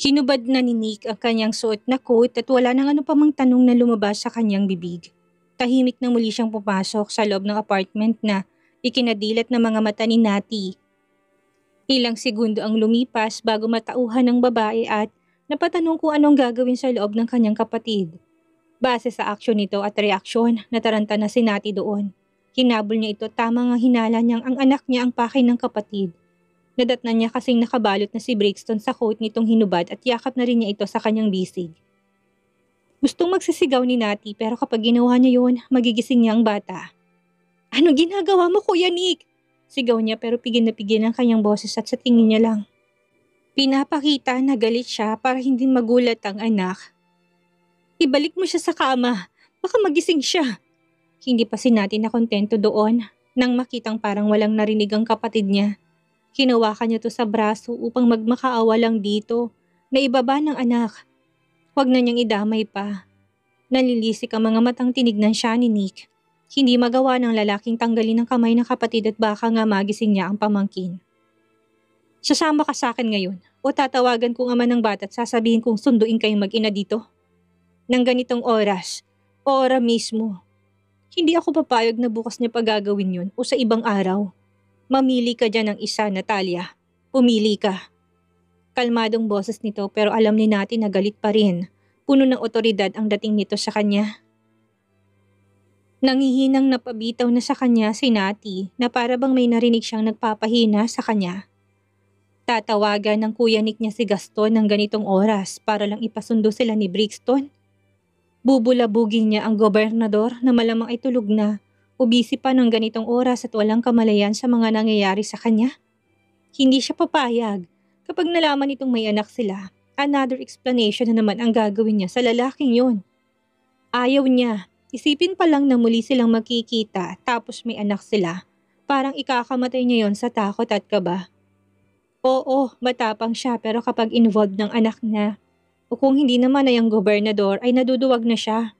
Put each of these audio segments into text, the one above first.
Hinubad na ni Nick ang kanyang suot na coat at wala nang ano pa mang tanong na lumabas sa kanyang bibig. Tahimik na muli siyang pumasok sa loob ng apartment na ikinadilat ng mga mata ni Natty. Ilang segundo ang lumipas bago matauhan ng babae at napatanong kung anong gagawin sa loob ng kanyang kapatid. Base sa aksyon nito at reaksyon, nataranta na si Natty doon. Hinabol niya ito tama nga hinala niyang ang anak niya ang pakay ng kapatid. Nadatnan niya kasing nakabalot na si Brixton sa coat nitong hinubad at yakap na rin niya ito sa kanyang bisig. Gustong magsisigaw ni Natty pero kapag ginawa niya yun, magigising niya ang bata. Ano ginagawa mo, Kuya Nick? Sigaw niya pero pigil na pigil ang kanyang boses at sa tingin niya lang. Pinapakita na galit siya para hindi magulat ang anak. Ibalik mo siya sa kama, baka magising siya. Hindi pa si Natty na kontento doon nang makitang parang walang narinig ang kapatid niya. Hinawakan niya to sa braso upang magmakaawa lang dito na ibaba ng anak. Huwag na niyang idamay pa. Nalilisik ang mga matang tinignan siya ni Nick. Hindi magawa ng lalaking tanggalin ang kamay ng kapatid at baka nga magising niya ang pamangkin. Sasama ka sa akin ngayon o tatawagan kong ama ng bata at sasabihin kong sunduin kayong mag-ina dito? Nang ganitong oras, ora mismo. Hindi ako papayag na bukas niya pagagawin yun o sa ibang araw. Mamili ka dyan ng isa, Natalia. Pumili ka. Kalmadong boses nito pero alam ni Natty na galit pa rin. Puno ng otoridad ang dating nito sa kanya. Nangihinang napabitaw na sa kanya si Natty na para bang may narinig siyang nagpapahina sa kanya. Tatawagan ng Kuya Nick niya si Gaston ng ganitong oras para lang ipasundo sila ni Brixton. Bubulabugin niya ang gobernador na malamang ay tulog na. Busy pa ng ganitong oras at walang kamalayan sa mga nangyayari sa kanya. Hindi siya papayag. Kapag nalaman itong may anak sila, another explanation na naman ang gagawin niya sa lalaking yun. Ayaw niya. Isipin pa lang na muli silang makikita tapos may anak sila. Parang ikakamatay niya yon sa takot at kaba. Oo, matapang siya pero kapag involved ng anak niya, o kung hindi naman ay ang gobernador ay naduduwag na siya.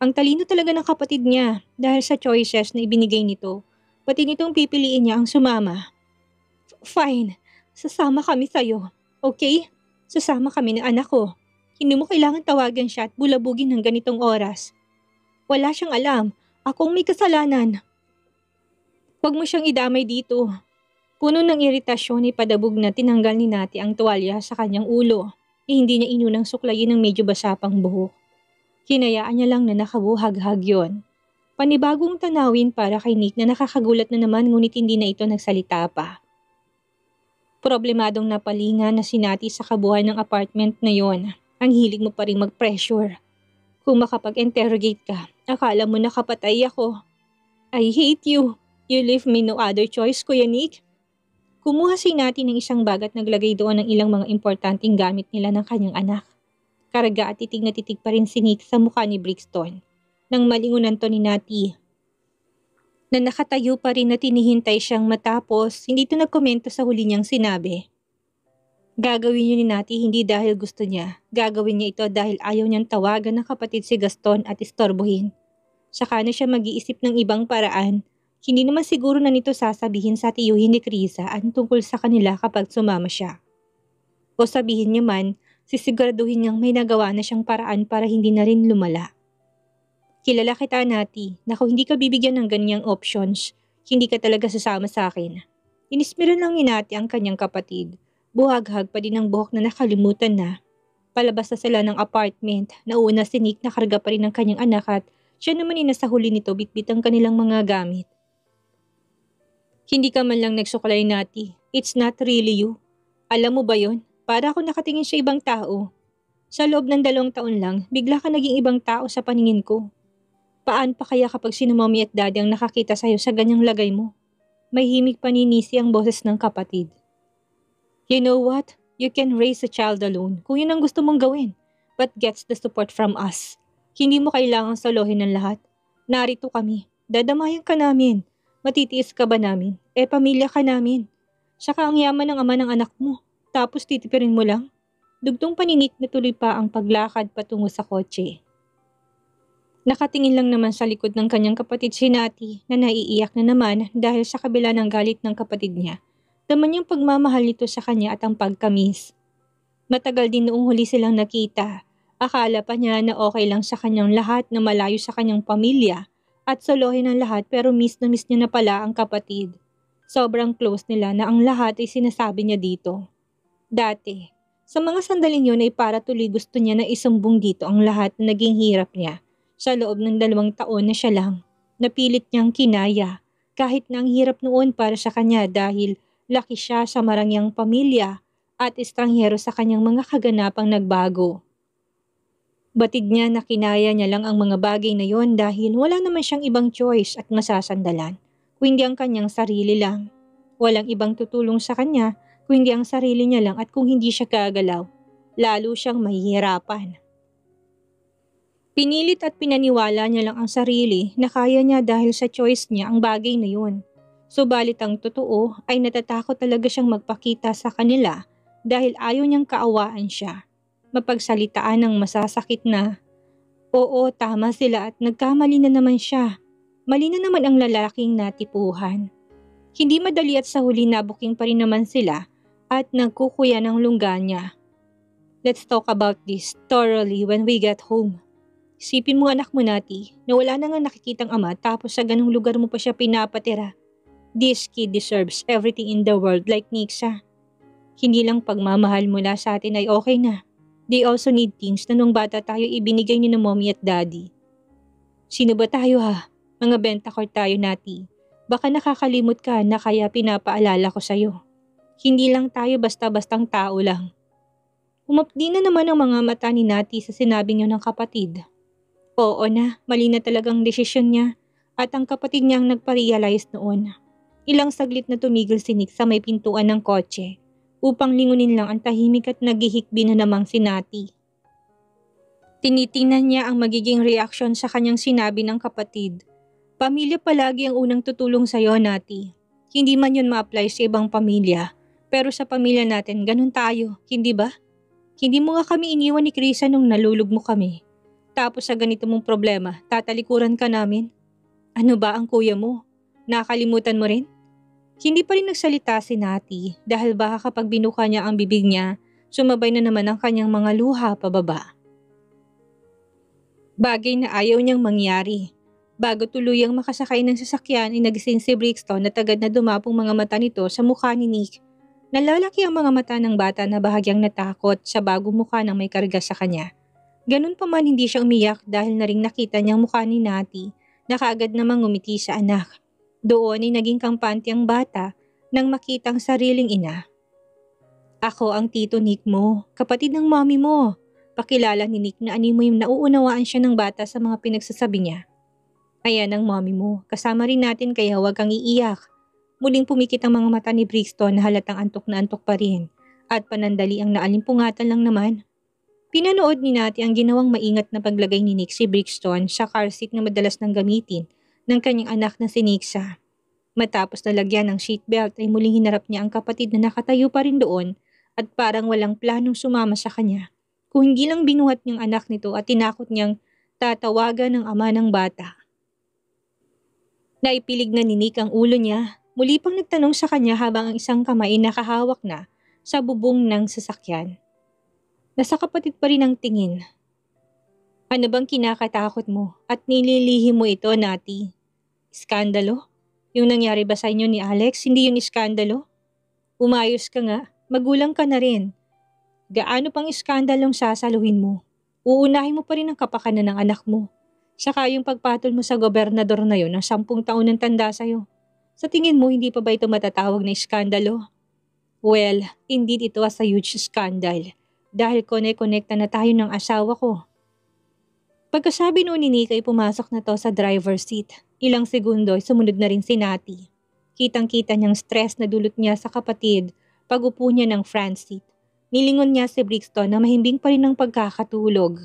Ang talino talaga ng kapatid niya dahil sa choices na ibinigay nito, pati nitong pipiliin niya ang sumama. Fine, sasama kami sa'yo, okay? Sasama kami ng anak ko. Hindi mo kailangan tawagan siya at bulabugin ng ganitong oras. Wala siyang alam, akong may kasalanan. Huwag mo siyang idamay dito. Puno ng iritasyon ay padabog na tinanggal ni Natty ang tuwalya sa kanyang ulo. Hindi niya inunang suklayin ng medyo basa pang buhok. Hinayaan niya lang na nakabuhaghag yon. Panibagong tanawin para kay Nick na nakakagulat na naman ngunit hindi na ito nagsalita pa. Problemadong napalinga na si Natty sa kabuhay ng apartment na yon. Ang hilig mo pa rin mag-pressure. Kung makapag-interrogate ka, akala mo nakapatay ako. I hate you. You leave me no other choice, Kuya Nick. Kumuha si Natty ng isang bag at naglagay doon ng ilang mga importanteng gamit nila ng kanyang anak. Karaga at titig na titig pa rin si Nick sa mukha ni Brixton. Nang malingunan to ni Natty. Na nakatayo pa rin na tinihintay siyang matapos, hindi ito nagkomento sa huli niyang sinabi. Gagawin niyo ni Natty hindi dahil gusto niya. Gagawin niya ito dahil ayaw niyang tawagan ng kapatid si Gaston at istorbohin. Saka na siya mag-iisip ng ibang paraan. Hindi naman siguro na nito sasabihin sa tiyuhin ni Krisa ang tungkol sa kanila kapag sumama siya. O sabihin niya man, sisiguraduhin niyang may nagawa na siyang paraan para hindi na rin lumala. Kilala kita, Natty, na kung hindi ka bibigyan ng ganyang options, hindi ka talaga sasama sa akin. Inismiran lang ni Natty ang kanyang kapatid. Buhaghag pa din ang buhok na nakalimutan na. Palabas na sila ng apartment, nauna si Nick na karga pa rin ng kanyang anak at siya naman sa huli nito bitbit ang kanilang mga gamit. Hindi ka man lang nagsuklay, Natty. It's not really you. Alam mo ba yon? Para ako nakatingin sa ibang tao. Sa loob ng 2 taon lang, bigla ka naging ibang tao sa paningin ko. Paan pa kaya kapag sino mommy at daddy ang nakakita sa'yo sa ganyang lagay mo? May himig paninisi ang boses ng kapatid. You know what? You can raise a child alone kung yun ang gusto mong gawin, but gets the support from us. Hindi mo kailangang solohin ng lahat. Narito kami. Dadamayan ka namin. Matitiis ka ba namin? Pamilya ka namin. Saka ang yaman ng ama ng anak mo. Tapos titipirin mo lang? Dugtong paninik na tuloy pa ang paglakad patungo sa kotse. Nakatingin lang naman sa likod ng kanyang kapatid si Natty na naiiyak na naman dahil sa kabila ng galit ng kapatid niya. Daman niyang pagmamahal nito sa kanya at ang pagkamis. Matagal din noong huli silang nakita. Akala pa niya na okay lang sa kanyang lahat na malayo sa kanyang pamilya at solohin ang lahat, pero miss na miss niya na pala ang kapatid. Sobrang close nila na ang lahat ay sinasabi niya dito. Dati, sa mga sandaling yun ay para tuloy gusto niya na isumbong dito ang lahat na naging hirap niya. Sa loob ng 2 taon na siya lang, napilit niyang kinaya kahit na ang hirap noon para sa kanya dahil laki siya sa marangyang pamilya at estranghero sa kanyang mga kaganapang nagbago. Batid niya na kinaya niya lang ang mga bagay na yon dahil wala naman siyang ibang choice at masasandalan, kundi ang kanyang sarili lang. Walang ibang tutulong sa kanya, kundi ang sarili niya lang, at kung hindi siya gagalaw, lalo siyang mahihirapan. Pinilit at pinaniwala niya lang ang sarili na kaya niya dahil sa choice niya ang bagay na yun. Subalit ang totoo ay natatakot talaga siyang magpakita sa kanila dahil ayaw niyang kaawaan siya. Mapagsalitaan ng masasakit na, oo, tama sila at nagkamali na naman siya. Mali na naman ang lalaking natipuhan. Hindi madali at sa huli nabuking pa rin naman sila at nagkukuya ng lungga niya. Let's talk about this thoroughly when we get home. Isipin mo anak mo, Nati, na wala na nga nakikitang ama tapos sa ganung lugar mo pa siya pinapatira. This kid deserves everything in the world like Nixa. Hindi lang pagmamahal mula sa atin ay okay na. They also need things na nung bata tayo ibinigay ni na mommy at daddy. Sino ba tayo ha? Mga bentakor tayo, Nati. Baka nakakalimot ka na kaya pinapaalala ko sa'yo. Hindi lang tayo basta-bastang tao lang. Umapdi na naman ang mga mata ni Nati sa sinabi niyo ng kapatid. Oo na, mali na talagang desisyon niya at ang kapatid niya ang nagpa-realize noon. Ilang saglit na tumigil si Nick sa may pintuan ng kotse upang lingunin lang ang tahimik at naghihikbi na namang si Nati. Tinitingnan niya ang magiging reaksyon sa kanyang sinabi ng kapatid. Pamilya palagi ang unang tutulong sa'yo, Nati. Hindi man yun ma-apply sa ibang pamilya, pero sa pamilya natin ganun tayo, hindi ba? Hindi mo nga kami iniwan ni Krisa nung nalulog mo kami. Tapos sa ganito mong problema, tatalikuran ka namin? Ano ba ang kuya mo? Nakalimutan mo rin? Hindi pa rin nagsalita si Nati dahil baka kapag binuka niya ang bibig niya, sumabay na naman ang kanyang mga luha pababa. Bagay na ayaw niyang mangyari. Bago tuluyang makasakay ng sasakyan ay nagising si Brixton at agad na dumapong mga mata nito sa mukha ni Nick. Nalalaki ang mga mata ng bata na bahagyang natakot sa bagong mukha ng may karga sa kanya. Ganun pa man hindi siya umiyak dahil na ring nakita niyang mukha ni Nati na kaagad namang ngumiti sa anak. Doon ay naging kampante ang bata nang makitang sariling ina. Ako ang tito Nick mo, kapatid ng mommy mo. Pakilala ni Nick na animoy nauunawaan siya ng bata sa mga pinagsasabi niya. Ayan ang mommy mo, kasama rin natin kaya huwag kang iiyak. Muling pumikit ang mga mata ni Brixton na halatang antok na antok pa rin at panandali ang naalimpungatan lang naman. Pinanood ni Nati ang ginawang maingat na paglagay ni Nick si Brixton sa car seat na madalas nang gamitin ng kanyang anak na si Nixa. Matapos na lagyan ng seatbelt ay muling hinarap niya ang kapatid na nakatayo pa rin doon at parang walang planong sumama sa kanya. Kung hindi lang binuhat niyang anak nito at tinakot niyang tatawagan ng ama ng bata. Naipilig na ni Nick ang ulo niya. Muli pang nagtanong sa kanya habang ang isang kamay nakahawak na sa bubong ng sasakyan. Nasa kapatid pa rin ang tingin. Ano bang kinakatakot mo at nililihim mo ito, Nati? Iskandalo? Yung nangyari ba sa inyo ni Alex, hindi yun iskandalo? Umayos ka nga, magulang ka na rin. Gaano pang iskandalong sasaluhin mo? Uunahin mo pa rin ang kapakanan ng anak mo. Saka yung pagpatol mo sa gobernador na yun ng 10 taon ng tanda sa'yo. Sa tingin mo, hindi pa ba ito matatawag na iskandalo? Well, indeed ito was a huge scandal. Dahil connect-connecta na tayo ng asawa ko. Pagkasabi noon ni Nick ay pumasok na to sa driver's seat. Ilang segundo ay sumunod na rin si Nati. Kitang-kita niyang stress na dulot niya sa kapatid pag upo niya ng front seat. Nilingon niya si Brixton na mahimbing pa rin ang pagkakatulog.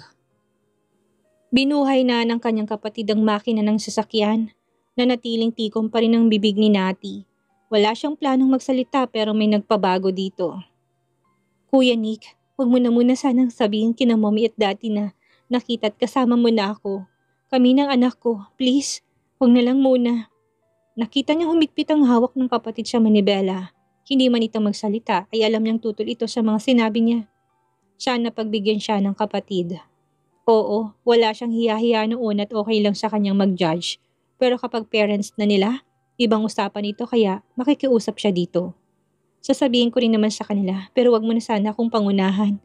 Binuhay na ng kanyang kapatid ang makina ng sasakyan. Nanatiling tikom pa rin ang bibig ni Nati. Wala siyang planong magsalita pero may nagpabago dito. Kuya Nick, huwag mo na muna sanang sabihin kina mommy at daddy na nakita at kasama mo na ako. Kami ng anak ko, please. Huwag na lang muna. Nakita niyang humigpit ang hawak ng kapatid sa manibela. Hindi man ito magsalita ay alam niyang tutol ito sa mga sinabi niya. Siya napagbigyan siya ng kapatid. Oo, wala siyang hiya-hiya noon at okay lang sa kanyang mag-judge. Pero kapag parents na nila, ibang usapan ito kaya makikiusap siya dito. Sasabihin ko rin naman sa kanila pero wag mo na sana akong pangunahan.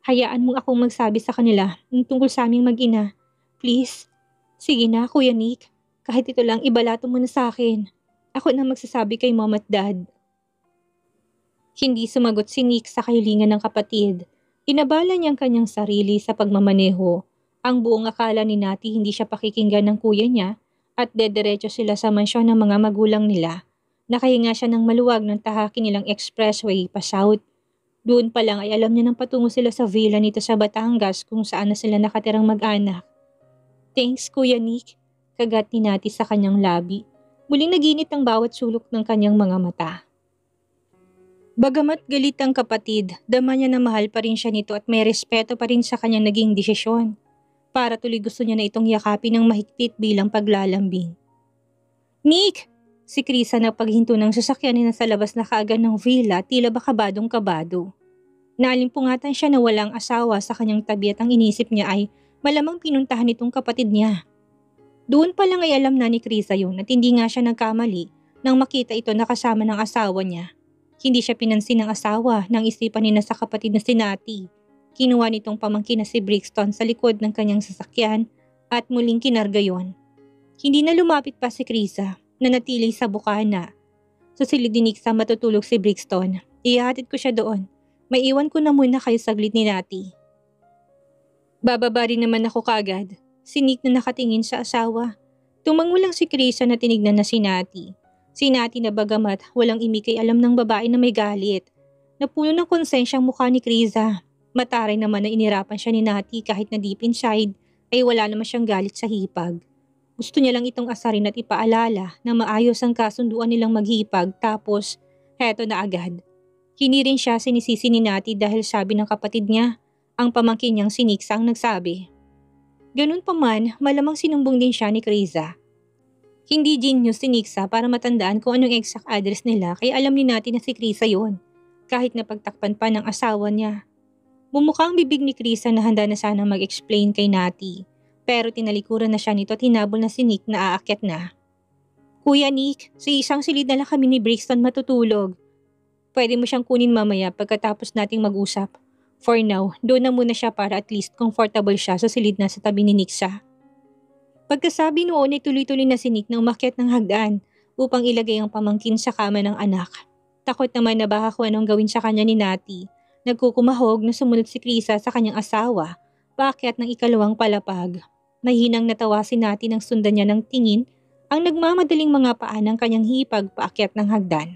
Hayaan mo akong magsabi sa kanila ng tungkol sa aming mag-ina. Please? Sige na, Kuya Nick. Kahit ito lang, ibalato mo na sa akin. Ako na magsasabi kay Mom at Dad. Hindi sumagot si Nick sa kahilingan ng kapatid. Inabala niyang kanyang sarili sa pagmamaneho. Ang buong akala ni Nati hindi siya pakikinggan ng kuya niya at dederecho sila sa mansyon ng mga magulang nila. Nakahinga siya ng maluwag ng tahaki nilang expressway pa south. Doon pa lang ay alam niya nang patungo sila sa villa nito sa Batangas kung saan na sila nakatirang mag-anak. Thanks, Kuya Nick. Kagat ni Nati sa kanyang labi. Muling naginit ang bawat sulok ng kanyang mga mata. Bagamat galit ang kapatid, dama niya na mahal pa rin siya nito at may respeto pa rin sa kanyang naging desisyon. Para tuloy gusto niya na itong yakapin ng mahigpit bilang paglalambing. Nick! Si Krisa na paghinto ng sasakyan na sa labas na kaagad ng villa tila ba kabadong-kabado. Naalimpungatan siya na walang asawa sa kanyang tabi at ang inisip niya ay malamang pinuntahan itong kapatid niya. Doon pa lang ay alam na ni Krisa yun at hindi nga siya nagkamali nang makita ito na kasama ng asawa niya. Hindi siya pinansin ng asawa nang isipan niya sa kapatid na si Nati. Kinuha nitong pamangkin na si Brixton sa likod ng kanyang sasakyan at muling kinarga yon. Hindi na lumapit pa si Krisa. Nanatiling sa bukana. Sa silid ni Nick sa matutulog si Brixton. Ihahatid ko siya doon. May iwan ko na muna kayo saglit ni Nati. Bababa rin naman ako kagad. Si Nick na nakatingin sa asawa. Tumango lang si Krisa na tinignan na si Nati. Si Nati na bagamat walang imikay alam ng babae na may galit. Napuno ng konsensyang mukha ni Krisa. Mataray naman na inirapan siya ni Nati kahit na deep inside ay wala naman siyang galit sa hipag. Gusto niya lang itong asarin at ipaalala na maayos ang kasunduan nilang maghipag tapos heto na agad. Hindi rin siya sinisisi ni Nati dahil sabi ng kapatid niya, ang pamangkin niyang si Nixa ang nagsabi. Ganun pa man, malamang sinumbong din siya ni Krisa. Hindi genius si Nixa para matandaan kung anong exact address nila kaya alam ni Nati na si Krisa yon. Kahit napagtakpan pa ng asawa niya. Bumukha ang bibig ni Krisa na handa na sana mag-explain kay Nati. Pero tinalikuran na siya nito at hinabol na si Nick na aakyat na. Kuya Nick, sa isang silid na lang kami ni Brixton matutulog. Pwede mo siyang kunin mamaya pagkatapos nating mag-usap. For now, doon na muna siya para at least comfortable siya sa silid na sa tabi ni Nixa. Pagkasabi noon ay tuloy-tuloy na si Nick na umakyat ng hagdan upang ilagay ang pamangkin sa kama ng anak. Takot naman na baka kung anong gawin sa kanya ni Nati. Nagkukumahog na sumunod si Krisa sa kanyang asawa, paakyat ng ikalawang palapag. Mahinang natawa si Nati nang sundan niya ng tingin ang nagmamadaling mga paa ng kanyang hipag paakyat ng hagdan.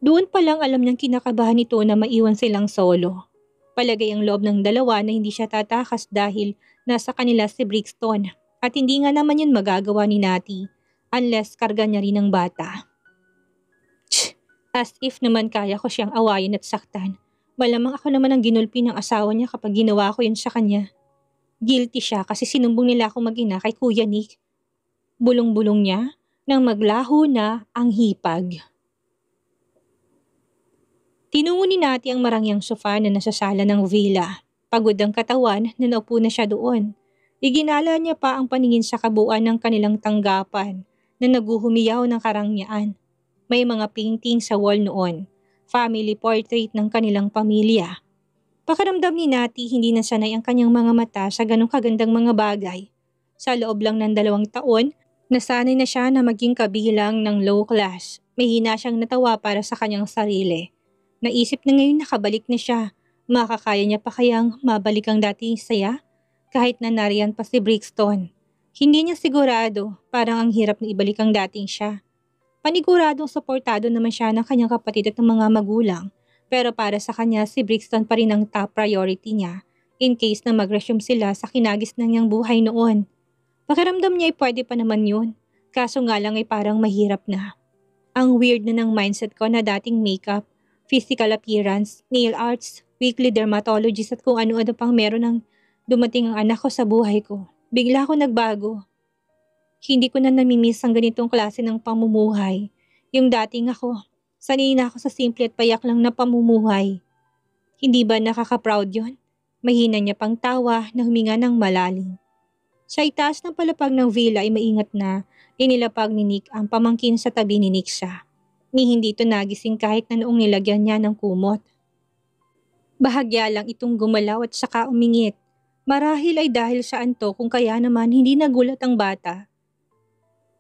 Doon pa lang alam niyang kinakabahan ito na maiwan silang solo. Palagay ang loob ng dalawa na hindi siya tatakas dahil nasa kanila si Brixton at hindi nga naman yun magagawa ni Nati unless karga niya rin ang bata. As if naman kaya ko siyang awayin at saktan. Malamang ako naman ang ginulpi ng asawa niya kapag ginawa ko yun sa kanya. Guilty siya kasi sinumbong nila ako mag-ina kay Kuya Nick. Bulong-bulong niya nang maglaho na ang hipag. Tinungo ni Nati ang marangyang sofa na nasa sala ng villa. Pagod ang katawan na naupo na siya doon. Iginala niya pa ang paningin sa kabuuan ng kanilang tanggapan na naguhumiyaw ng karangyaan. May mga painting sa wall noon. Family portrait ng kanilang pamilya. Pakiramdam ni Nati hindi na sanay ang kanyang mga mata sa ganong kagandang mga bagay. Sa loob lang ng 2 taon, nasanay na siya na maging kabilang ng low class. May hina siyang natawa para sa kanyang sarili. Naisip na ngayon nakabalik na siya. Makakaya niya pa kayang mabalik ang dating saya? Kahit na nariyan pa si Brixton. Hindi niya sigurado, parang ang hirap na ibalik ang dating siya. Paniguradong suportado naman siya ng kanyang kapatid at ng mga magulang. Pero para sa kanya, si Brixton pa rin ang top priority niya in case na mag-resume sila sa kinagis na niyang buhay noon. Pakiramdam niya ay pwede pa naman yun, kaso nga lang ay parang mahirap na. Ang weird na ng mindset ko na dating makeup, physical appearance, nail arts, weekly dermatologist at kung ano-ano pang meron ng dumating ang anak ko sa buhay ko. Bigla ako nagbago. Hindi ko na namimiss ang ganitong klase ng pamumuhay. Yung dating ako, sanay na ako sa simple at payak lang na pamumuhay. Hindi ba nakaka-proud yon? Mahina niya pang tawa na huminga ng malalim. Sa itaas ng palapag ng villa ay maingat na inilapag ni Nick ang pamangkin sa tabi ni Nixa. Ni hindi ito nagising kahit na noong nilagyan niya ng kumot. Bahagya lang itong gumalaw at saka umingit. Marahil ay dahil sa antok kung kaya naman hindi nagulat ang bata.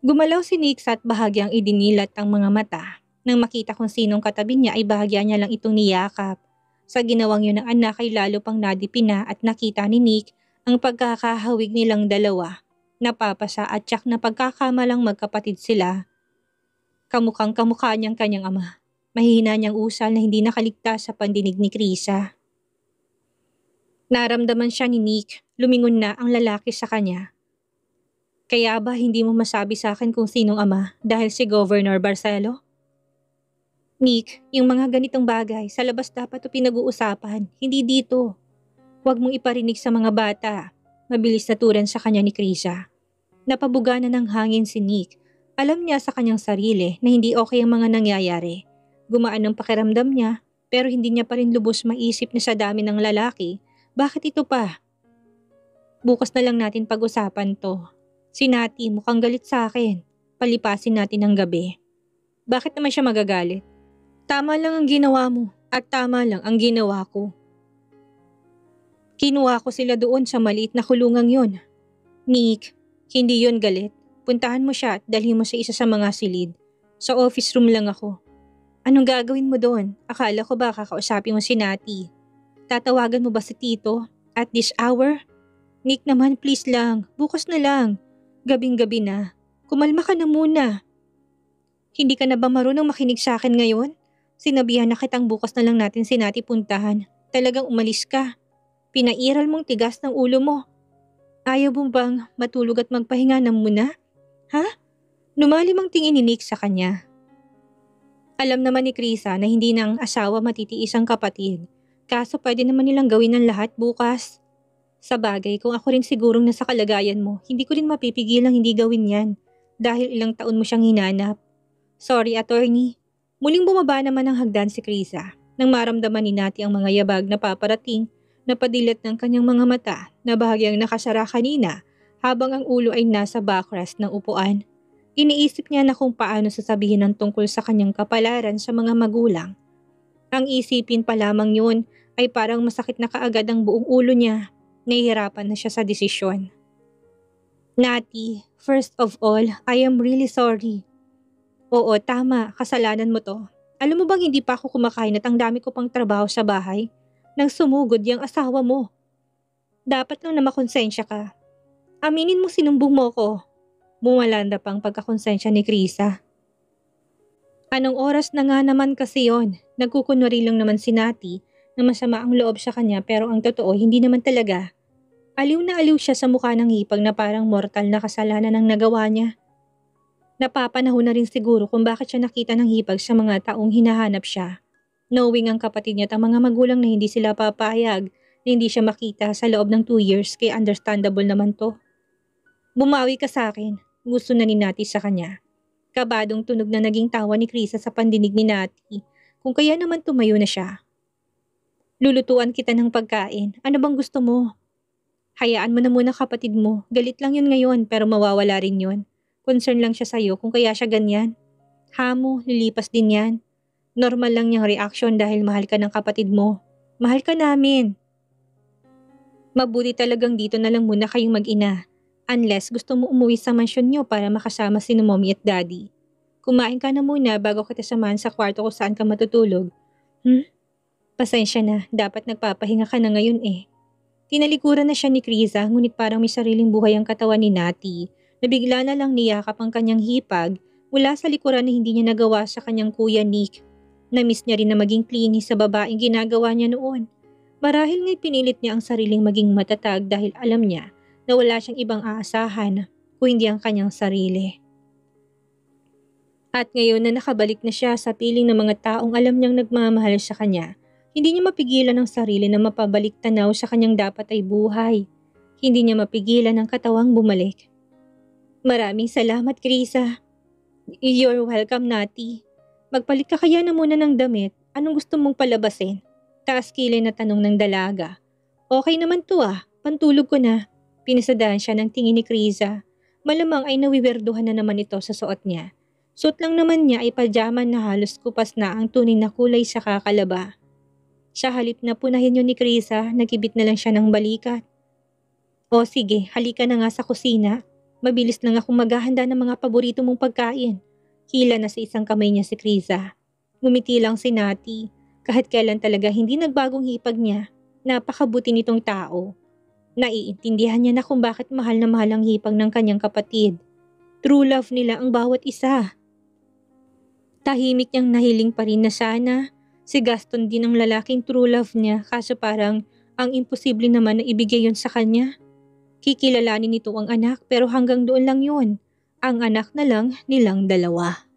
Gumalaw si Nixa at bahagyang idinilat ang mga mata. Nang makita kung sinong katabi niya ay bahagya niya lang itong niyakap. Sa ginawang yun ng anak ay lalo pang nadipina at nakita ni Nick ang pagkakahawig nilang dalawa. Napapasa at tsak na pagkakamalang magkapatid sila. Kamukhang kamukha niyang kanyang ama. Mahina niyang usal na hindi nakaligtas sa pandinig ni Krisa. Naramdaman siya ni Nick, lumingon na ang lalaki sa kanya. Kaya ba hindi mo masabi sa akin kung sinong ama dahil si Governor Barcelo? Nick, yung mga ganitong bagay sa labas dapat o pinag-uusapan, hindi dito. Huwag mong iparinig sa mga bata. Mabilis na turan sa kanya ni Krisa. Napabuga na ng hangin si Nick. Alam niya sa kanyang sarili na hindi okay ang mga nangyayari. Gumaan ang pakiramdam niya pero hindi niya pa rin lubos maisip na sa dami ng lalaki. Bakit ito pa? Bukas na lang natin pag-usapan to. Si Nati mukhang galit sa akin. Palipasin natin ang gabi. Bakit naman siya magagalit? Tama lang ang ginawa mo at tama lang ang ginawa ko. Kinuha ko sila doon sa maliit na kulungang yon. Nick, hindi yon galit. Puntahan mo siya at dalhin mo sa isa sa mga silid. Sa office room lang ako. Anong gagawin mo doon? Akala ko ba kakausapin mo si Nati? Tatawagan mo ba si Tito? At this hour? Nick naman, please lang. Bukas na lang. Gabing-gabi na. Kumalma ka na muna. Hindi ka na ba marunong makinig sa akin ngayon? Sinabihan na kitang bukas na lang natin si Nati puntahan. Talagang umalis ka. Pinairal mong tigas ng ulo mo. Ayaw mo bang matulog at magpahinga na muna? Ha? Lumalim ang tingin ni Nick sa kanya. Alam naman ni Krisa na hindi ng asawa matitiis ang kapatid. Kaso pwede naman nilang gawin ang lahat bukas. Sa bagay, kung ako rin sigurong nasa kalagayan mo, hindi ko rin mapipigilang hindi gawin yan. Dahil ilang taon mo siyang hinanap. Sorry, attorney. Muling bumaba naman ang hagdan si Krisa. Nang maramdaman ni Nati ang mga yabag na paparating, napadilat ng kanyang mga mata na bahagyang nakasara kanina habang ang ulo ay nasa backrest ng upuan. Iniisip niya na kung paano sasabihin ang tungkol sa kanyang kapalaran sa mga magulang. Ang isipin pa lamang yun ay parang masakit na kaagad ang buong ulo niya. Nahihirapan na siya sa desisyon. Nati, first of all, I am really sorry. Oo, tama, kasalanan mo to. Alam mo bang hindi pa ako kumakain at ang dami ko pang trabaho sa bahay? Nang sumugod yung asawa mo. Dapat lang na makonsensya ka. Aminin mo sinumbong mo ko. Bumalanda pang pagkakonsensya ni Krisa. Anong oras na nga naman kasi yon? Nagkukunwari lang naman si Nati na masama ang loob sa kanya pero ang totoo hindi naman talaga. Aliw na aliw siya sa mukha ng hipag na parang mortal na kasalanan ang nagawa niya. Napapanahon na rin siguro kung bakit siya nakita ng hipag sa mga taong hinahanap siya. Knowing ang kapatid niya at ang mga magulang na hindi sila papayag na hindi siya makita sa loob ng 2 years kaya understandable naman to. Bumawi ka sa akin, gusto na ni Nati sa kanya. Kabadong tunog na naging tawa ni Krisa sa pandinig ni Nati, kung kaya naman tumayo na siya. Lulutuan kita ng pagkain, ano bang gusto mo? Hayaan mo na muna kapatid mo, galit lang yun ngayon pero mawawala rin yun. Concern lang siya sa'yo kung kaya siya ganyan. Hamo, lilipas din yan. Normal lang niyang reaction dahil mahal ka ng kapatid mo. Mahal ka namin. Mabuti talagang dito na lang muna kayong mag-ina. Unless gusto mo umuwi sa mansyon niyo para makasama si mommy at daddy. Kumain ka na muna bago kita samahan sa kwarto kung saan ka matutulog. Pasensya na, dapat nagpapahinga ka na ngayon eh. Tinalikuran na siya ni Krisa ngunit parang may sariling buhay ang katawan ni Nati. Nabigla na lang niyakap ang kanyang hipag mula sa likuran na hindi niya nagawa sa kanyang kuya Nick. Na-miss niya rin na maging clingy sa babaeng ginagawa niya noon. Marahil nga'y pinilit niya ang sariling maging matatag dahil alam niya na wala siyang ibang aasahan kung hindi ang kanyang sarili. At ngayon na nakabalik na siya sa piling ng mga taong alam niyang nagmamahal sa kanya, hindi niya mapigilan ang sarili na mapabalik tanaw sa kanyang dapat ay buhay. Hindi niya mapigilan ang katawang bumalik. Maraming salamat, Krisa. You're welcome, Nati. Magpalit ka kaya na muna ng damit. Anong gusto mong palabasin? Taas kilay na tanong ng dalaga. Okay naman to pantulog ko na. Pinasadaan siya ng tingin ni Kriza. Malamang ay nawiwerduhan na naman ito sa suot niya. Suot lang naman niya ay pajama na halos kupas na ang tunay na kulay sa kakalaba. Sa halip na punahin yun ni Kriza, nagibit na lang siya ng balikat. O sige, halika na nga sa kusina. Mabilis lang akong maghahanda ng mga paborito mong pagkain. Hila na sa isang kamay niya si Kriza. Ngumiti lang si Nati. Kahit kailan talaga hindi nagbagong hipag niya. Napakabuti nitong tao. Naiintindihan niya na kung bakit mahal na mahal ang hipag ng kanyang kapatid. True love nila ang bawat isa. Tahimik niyang nahiling pa rin na sana si Gaston din ang lalaking true love niya, kaso parang ang imposible naman na ibigay yon sa kanya. Kikilalanin nito ang anak pero hanggang doon lang yun. Ang anak na lang nilang dalawa.